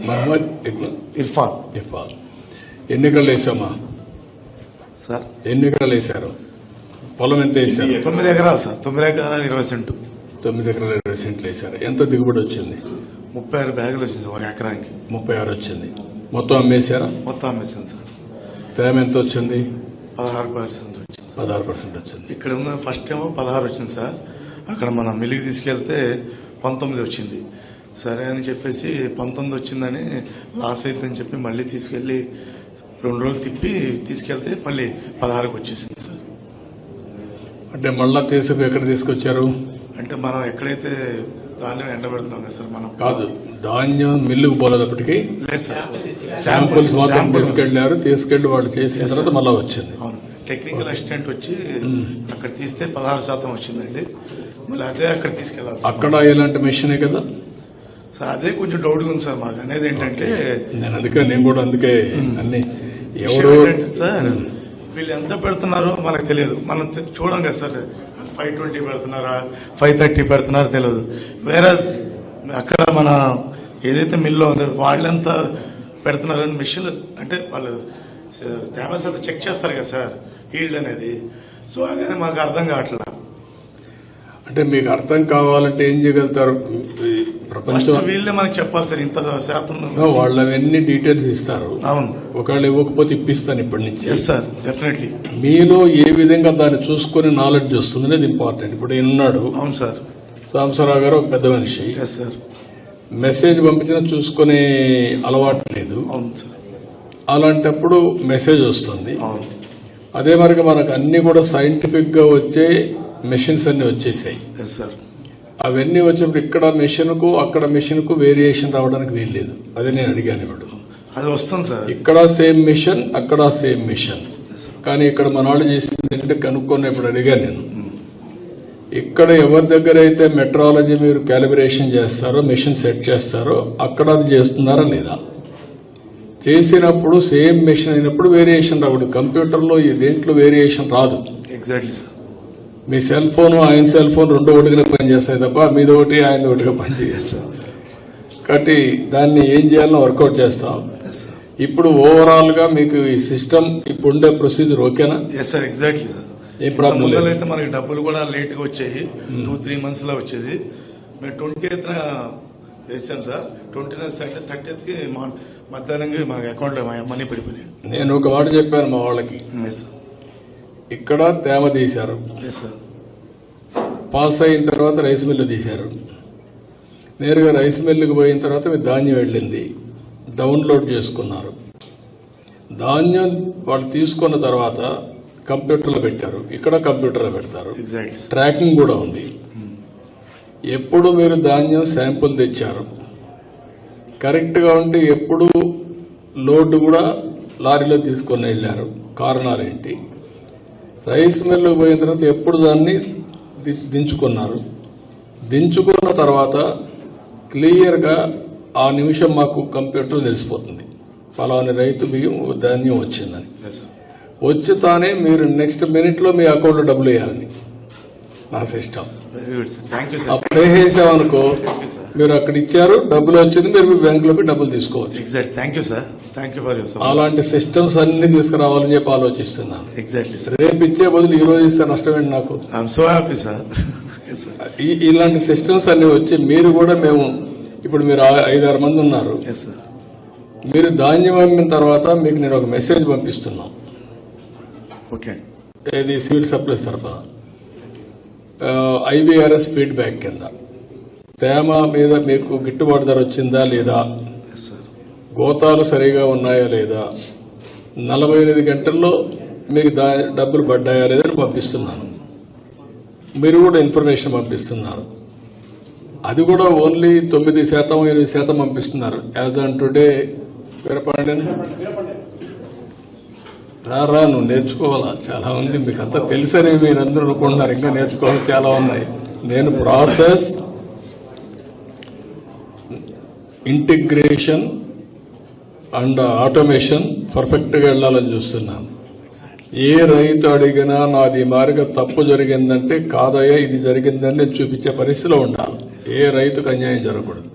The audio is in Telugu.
మహమ్మద్ ఇర్ఫాన్ ఎన్నికలు వేసామా సార్? ఎన్నికలు వేశారు. పొలం ఎంత వేశారు? 9 ఎకరాలు సార్. 9 ఎకరాల 20 సెంటు. 9 ఎకరాల 20 సెంట్లు వేశారు. ఎంత దిగుబడి వచ్చింది? 36 బ్యాగులు వచ్చింది సార్. 1 ఎకరానికి 36 వచ్చింది. మొత్తం అమ్మేశారా? మొత్తం అమ్మేసాను సార్. తేమ ఎంత వచ్చింది? 16% వచ్చింది. 16% వచ్చింది. ఇక్కడ ఉన్న ఫస్ట్ ఏమో 16 వచ్చింది సార్. అక్కడ మనం మిల్లుకి తీసుకెళ్తే 19 వచ్చింది. సరే అని చెప్పేసి 19 వచ్చిందని లాస్ అవుతుందని చెప్పి మళ్ళీ తీసుకెళ్లి 2 రోజులు తిప్పి తీసుకెళ్తే మళ్ళీ 16కి వచ్చేసింది సార్. అంటే మళ్ళా ఎక్కడ తీసుకొచ్చారు? అంటే మనం ఎక్కడైతే ధాన్యం ఎండబెడుతున్నాం కదా సార్, మనం కాదు ధాన్యం మిల్లుకు పోలేదప్పటికి లేదు సార్. శాంపుల్స్ మాత్రం తీసుకెళ్లి వాళ్ళు చేసిన తర్వాత మళ్ళా వచ్చింది. అవును, టెక్నికల్ అసిస్టెంట్ వచ్చి అక్కడ తీస్తే 16% వచ్చిందండి. మళ్ళీ అదే అక్కడ తీసుకెళ్లాలి. అక్కడ ఇలాంటి మెషినే కదా సార్. అదే కొంచెం డౌట్గా ఉంది సార్ మాకు. అనేది ఏంటంటే నేను కూడా అందుకే అన్ని ఎవరు సార్ వీళ్ళు ఎంత పెడుతున్నారో మనకు తెలియదు. మనం చూడం కదా సార్. 520 పెడుతున్నారా 530 పెడుతున్నారో తెలియదు. వేరే అక్కడ మన ఏదైతే మిల్లో ఉందో వాళ్ళెంత పెడుతున్నారని మిషన్ అంటే వాళ్ళు తేమ శాతం చెక్ చేస్తారు కదా సార్, హీల్డ్ అనేది. సో అదే మాకు అర్థం కావట్లేదు. అంటే మీకు అర్థం కావాలంటే ఏం చేయగలుగుతారు? ప్రపంచం వీళ్ళే మనకు చెప్పాలి సార్ ఇంత శాతం. వాళ్ళు అవన్నీ డీటెయిల్స్ ఇస్తారు. అవును, ఒకవేళ ఇవ్వకపోతే ఇప్పిస్తాను ఇప్పటి నుంచి. Yes sir, definitely. మీలో ఏ విధంగా దాన్ని చూసుకుని నాలెడ్జ్ వస్తుంది అనేది ఇంపార్టెంట్. ఇప్పుడు ఉన్నాడు. అవును సార్. సాంబశివరావు గారు ఒక పెద్ద మనిషి. Yes sir. మెసేజ్ పంపించినా చూసుకునే అలవాటు లేదు. అవును సార్. అలాంటప్పుడు మెసేజ్ వస్తుంది. అవును. అదే మరిగా మనకు అన్ని కూడా సైంటిఫిక్ గా వచ్చే మెషిన్స్ అన్ని వచ్చేసాయి. Yes sir. అవన్నీ వచ్చినప్పుడు ఇక్కడ మెషిన్ కు అక్కడ మెషిన్ కు వేరియేషన్ రావడానికి వీల్లేదు. అదే నేను అడిగాను. ఇప్పుడు అది వస్తుంది సార్. ఇక్కడ సేమ్ మిషన్, అక్కడ సేమ్ మిషన్. కానీ ఇక్కడ మన వాళ్ళు చేసింది ఏంటంటే కనుక్కున్నప్పుడు అడిగాను నేను, ఇక్కడ ఎవరి దగ్గర అయితే మెట్రాలజీ మీరు క్యాలిబ్రేషన్ చేస్తారో, మిషన్ సెట్ చేస్తారో అక్కడ అది చేస్తున్నారా లేదా? చేసినప్పుడు సేమ్ మిషన్ అయినప్పుడు వేరియేషన్ రాకూడదు. కంప్యూటర్లో దేంట్లో వేరియేషన్ రాదు. Exactly sir. మీ సెల్ ఫోన్ ఆయన సెల్ ఫోన్ 2 ఒకటిగా పనిచేస్తాయి తప్ప మీది ఒకటి ఆయన ఒకటిగా పనిచేస్తాం. కాబట్టి దాన్ని ఏం చేయాలో వర్కౌట్ చేస్తాం. ఇప్పుడు ఓవరాల్ గా మీకు ఈ సిస్టమ్ ఇప్పుడు ఉండే ప్రొసీజర్ ఓకేనా? Yes sir, exactly sir. ఏ ప్రాబ్లం లేదు. అయితే మనకి డబ్బులు కూడా లేట్ గా వచ్చాయి. 2-3 months లో వచ్చేది. మేము 20th వేసాం సార్. 29th అంటే 30th కి మధ్యాహ్నం మన అకౌంట్ లో మనీ పడిపోయాయి. నేను ఒక మాట చెప్పాను మా వాళ్ళకి, ఇక్కడ తేమ తీశారు, పాస్ అయిన తర్వాత రైస్ మిల్లు తీశారు. నేరుగా రైస్ మిల్లుకి పోయిన తర్వాత మీ ధాన్యం వెళ్ళింది, డౌన్లోడ్ చేసుకున్నారు. ధాన్యం వాళ్ళు తీసుకున్న తర్వాత కంప్యూటర్లో పెట్టారు. ఇక్కడ కంప్యూటర్లో పెడతారు. ట్రాకింగ్ కూడా ఉంది. ఎప్పుడు మీరు ధాన్యం శాంపుల్ తెచ్చారు కరెక్ట్ గా ఉంటే ఎప్పుడు లోడ్ కూడా లారీలో తీసుకొని వెళ్లారు, కారణాలు ఏంటి? రైస్ మిల్లుకు పోయిన తర్వాత ఎప్పుడు దాన్ని దించుకున్నారు, దించుకున్న తర్వాత క్లియర్ గా ఆ నిమిషం మాకు కంప్యూటర్ తెలిసిపోతుంది పలానా రైతు బియ్యం ధాన్యం వచ్చిందని. వచ్చి తానే మీరు నెక్స్ట్ మినిట్ లో మీ అకౌంట్ లో డబ్బులు వేయాలని నా సిస్టమ్. అప్పుడు వేసేసామనుకో మీరు అక్కడ ఇచ్చారు, డబ్బులు వచ్చింది, మీరు మీ బ్యాంకులోకి డబ్బులు తీసుకోవచ్చు. అలాంటి సిస్టమ్స్ అన్ని తీసుకురావాలని చెప్పి ఆలోచిస్తున్నాను. రేపు ఇచ్చే బదులు ఈ రోజు ఇస్తే నష్టమేంటి నాకు? ఇలాంటి సిస్టమ్స్ అన్ని వచ్చి మీరు కూడా మేము ఇప్పుడు మీరు 5-6 మంది ఉన్నారు. మీరు ధాన్యం అమ్మిన తర్వాత మీకు నేను ఒక మెసేజ్ పంపిస్తున్నాం. ఇది సివిల్ సప్లైస్ తరఫున IBRS ఫీడ్బ్యాక్ కింద తేమ మీద మీకు గిట్టుబాటు ధర వచ్చిందా లేదా, గోతాలు సరిగా ఉన్నాయా లేదా, 48 గంటల్లో మీకు డబ్బులు పడ్డాయా లేదని పంపిస్తున్నాను. మీరు కూడా ఇన్ఫర్మేషన్ పంపిస్తున్నారు. అది కూడా ఓన్లీ 9%-8% పంపిస్తున్నారు. యాజ్ ఆన్ టుడే రా నువ్వు నేర్చుకోవాలా, చాలా ఉంది మీకు అంతా తెలుసని మీరందరూ అనుకుంటున్నారు. ఇంకా నేర్చుకోవాలి చాలా ఉన్నాయి. నేను process integration and automation perfect గా వెళ్లాలని చూస్తున్నాను. ఏ రైతు అడిగినా నాది మారిగా తప్పు జరిగిందంటే కాదయ్యా ఇది జరిగిందని చూపించే పరిస్థితిలో ఉండాలి. ఏ రైతుకు అన్యాయం జరగకూడదు.